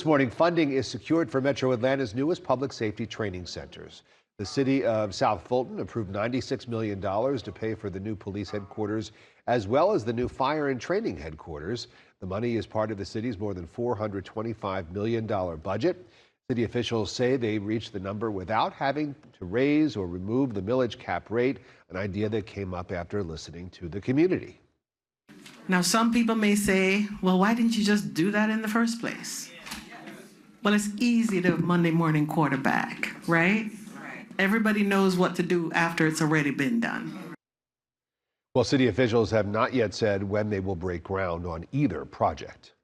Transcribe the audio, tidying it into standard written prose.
This morning, funding is secured for Metro Atlanta's newest public safety training centers. The city of South Fulton approved $96 million to pay for the new police headquarters, as well as the new fire and training headquarters. The money is part of the city's more than $425 million budget. City officials say they reached the number without having to raise or remove the millage cap rate, an idea that came up after listening to the community. Now, some people may say, well, why didn't you just do that in the first place? Well, it's easy to Monday morning quarterback, right? Everybody knows what to do after it's already been done. Well, city officials have not yet said when they will break ground on either project.